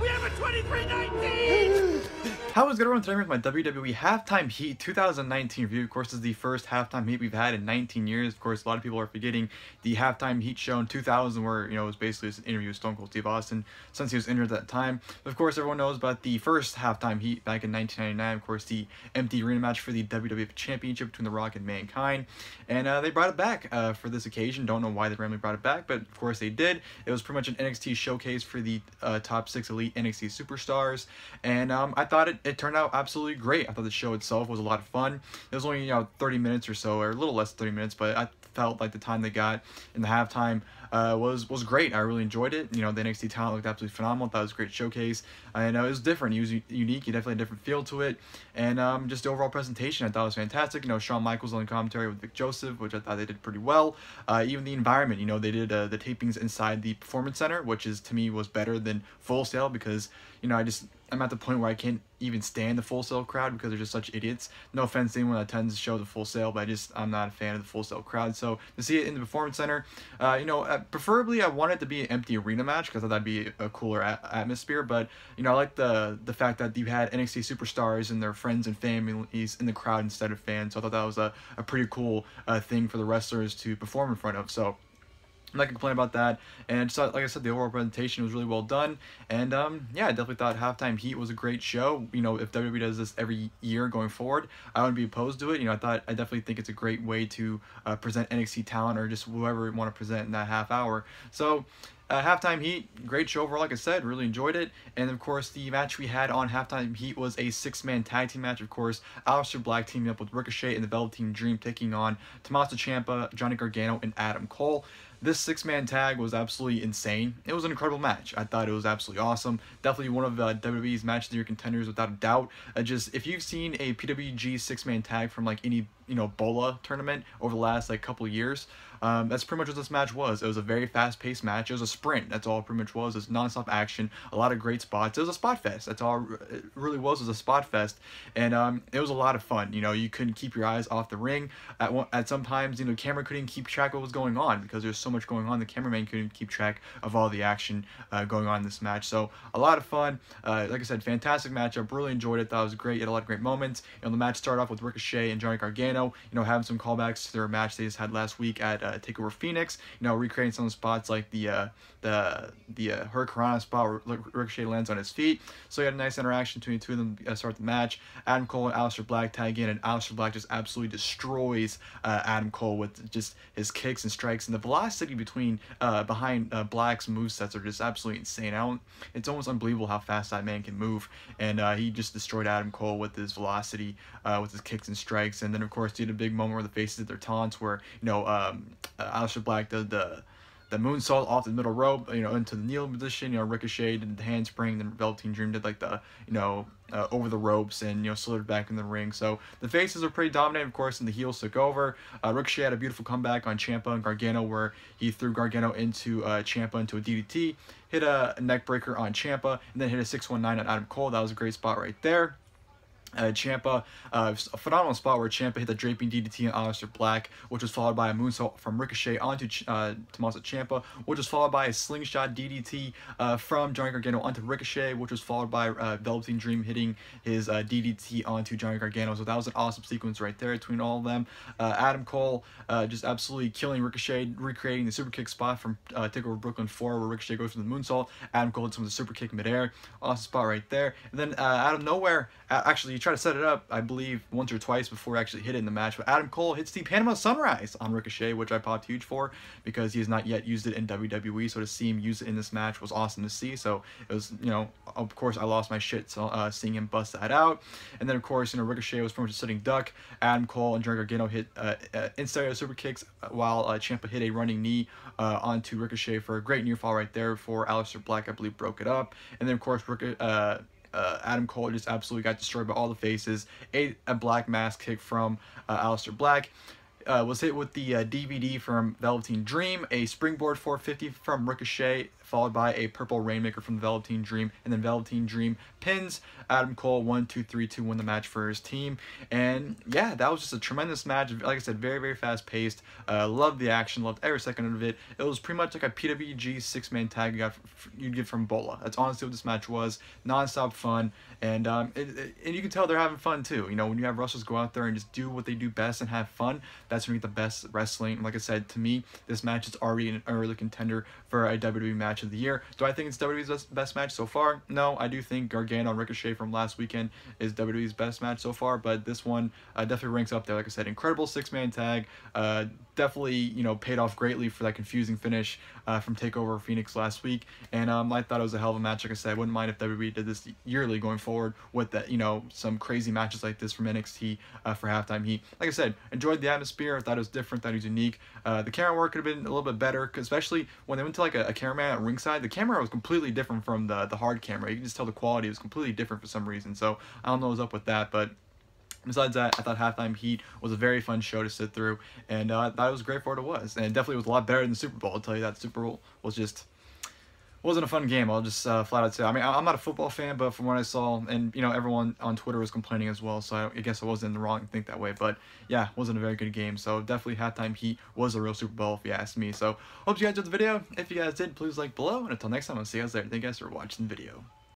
We have a 23-19! How is good, everyone? Today with my WWE Halftime Heat 2019 review. Of course, this is the first Halftime Heat we've had in 19 years. Of course, a lot of people are forgetting the Halftime Heat show in 2000 where, it was basically just an interview with Stone Cold Steve Austin since he was injured at that time. But of course, everyone knows about the first Halftime Heat back in 1999. Of course, the empty arena match for the WWE Championship between The Rock and Mankind. And they brought it back for this occasion. Don't know why they randomly brought it back, but of course they did. It was pretty much an NXT showcase for the top 6 elite NXT superstars. And I thought it turned out absolutely great. I thought the show itself was a lot of fun. It was only 30 minutes or so, or a little less than 30 minutes, but I felt like the time they got in the halftime was great. I really enjoyed it. The NXT talent looked absolutely phenomenal. Thought it was a great showcase. I know it was different. It was unique. You definitely had a different feel to it, and just the overall presentation I thought was fantastic. Shawn Michaels on the commentary with Vic Joseph, which I thought they did pretty well. Even the environment. They did the tapings inside the Performance Center, which is to me was better than Full Sail because I'm at the point where I can't even stand the Full Sail crowd because they're just such idiots. No offense to anyone that tends to show the Full Sail, but I'm not a fan of the Full Sail crowd. So to see it in the Performance Center, preferably I want it to be an empty arena match because I thought that'd be a cooler atmosphere. But I like the fact that you had NXT superstars and their friends and families in the crowd instead of fans. So I thought that was a pretty cool thing for the wrestlers to perform in front of. So I'm not gonna complain about that, and just like I said, the overall presentation was really well done, and yeah, I definitely thought Halftime Heat was a great show. If WWE does this every year going forward, I wouldn't be opposed to it. I definitely think it's a great way to present NXT talent or just whoever you want to present in that half hour. So. Halftime Heat, great show overall, like I said, really enjoyed it. And of course, the match we had on Halftime Heat was a 6-man tag team match. Of course, Aleister Black teaming up with Ricochet and the Velveteen Dream, taking on Tommaso Ciampa, Johnny Gargano, and Adam Cole. This 6-man tag was absolutely insane. It was an incredible match. I thought it was absolutely awesome. Definitely one of WWE's match of the year contenders without a doubt. If you've seen a PWG 6-man tag from like any Bola tournament over the last couple of years, that's pretty much what this match was. It was a very fast-paced match. It was a sprint. That's all it pretty much was. It was non-stop action, a lot of great spots. It was a spot fest. That's all it really was a spot fest, and it was a lot of fun. You couldn't keep your eyes off the ring. At sometimes, camera couldn't keep track of what was going on because there's so much going on. The cameraman couldn't keep track of all the action going on in this match. So a lot of fun. Like I said, fantastic matchup. Really enjoyed it. Thought it was great. It had a lot of great moments. The match started off with Ricochet and Johnny Gargano. Having some callbacks to their match they just had last week at TakeOver Phoenix. Recreating some of the spots like the Hurricanrana spot where Ricochet lands on his feet. So you had a nice interaction between the two of them to start the match. Adam Cole and Aleister Black tag in, and Aleister Black just absolutely destroys Adam Cole with just his kicks and strikes, and the velocity behind Black's movesets are just absolutely insane. It's almost unbelievable how fast that man can move, and he just destroyed Adam Cole with his velocity, with his kicks and strikes. And then of course did a big moment where the faces did their taunts, where Aleister Black did the moonsault off the middle rope, into the kneel position. Ricochet did the handspring, then Velveteen Dream did the over the ropes and slithered back in the ring. So the faces are pretty dominant, of course, and the heels took over. Ricochet had a beautiful comeback on Ciampa and Gargano, where he threw Gargano into Ciampa into a DDT, hit a neck breaker on Ciampa, and then hit a 619 on Adam Cole. That was a great spot right there. Ciampa, a phenomenal spot where Ciampa hit the draping DDT on Aleister Black, which was followed by a moonsault from Ricochet onto Tommaso Ciampa, which was followed by a slingshot DDT from Johnny Gargano onto Ricochet, which was followed by Velveteen Dream hitting his DDT onto Johnny Gargano. So that was an awesome sequence right there between all of them. Adam Cole just absolutely killing Ricochet, recreating the super kick spot from TakeOver Brooklyn 4, where Ricochet goes for the moonsault. Adam Cole hits him with a super kick midair. Awesome spot right there. And then out of nowhere, actually, he tried to set it up, I believe, once or twice before he actually hit it in the match, but Adam Cole hits the Panama Sunrise on Ricochet, which I popped huge for because he has not yet used it in WWE, so to see him use it in this match was awesome to see. So it was, of course, I lost my shit seeing him bust that out. And then, of course, Ricochet was pretty much a sitting duck. Adam Cole and Johnny Gargano hit inside super kicks, while Ciampa hit a running knee onto Ricochet for a great near fall right there before Aleister Black, I believe, broke it up. And then, of course, Adam Cole just absolutely got destroyed by all the faces. A black mask kick from Aleister Black. Was hit with the DVD from Velveteen Dream, a springboard 450 from Ricochet followed by a purple Rainmaker from the Velveteen Dream, and then Velveteen Dream pins Adam Cole 1, 2, 3 to win the match for his team. And yeah, that was just a tremendous match. Like I said, very, very fast paced. Loved the action, loved every second of it. It was pretty much like a PWG 6-man tag you'd get from Bola. That's honestly what this match was. Non-stop fun, and and you can tell they're having fun too. You know, when you have wrestlers go out there and just do what they do best and have fun, that's when you get the best wrestling. And like I said, to me, this match is already an early contender for a WWE match of the year. Do I think it's WWE's best match so far? No, I do think Gargano and Ricochet from last weekend is WWE's best match so far, but this one definitely ranks up there. Like I said, incredible 6-man tag. Definitely, you know, paid off greatly for that confusing finish from TakeOver Phoenix last week, and I thought it was a hell of a match. Like I said, I wouldn't mind if WWE did this yearly going forward with that, you know, some crazy matches like this from NXT for Halftime Heat. Like I said, enjoyed the atmosphere. I thought it was different, thought it was unique. The camera work could have been a little bit better, especially when they went to like a cameraman at ringside. The camera was completely different from the hard camera. You can just tell the quality was completely different for some reason. So I don't know what's up with that, but besides that, I thought Halftime Heat was a very fun show to sit through, and I thought it was great for what it was. And it definitely was a lot better than the Super Bowl. I'll tell you that. Super Bowl wasn't a fun game. I'll just flat out say. I mean, I'm not a football fan, but from what I saw, and you know, everyone on Twitter was complaining as well, so I guess I wasn't in the wrong to think that way. But yeah, wasn't a very good game. So definitely Halftime Heat was a real Super Bowl if you ask me. So hope you guys enjoyed the video. If you guys did, please like below, and until next time, I'll see you guys later. Thank you guys for watching the video.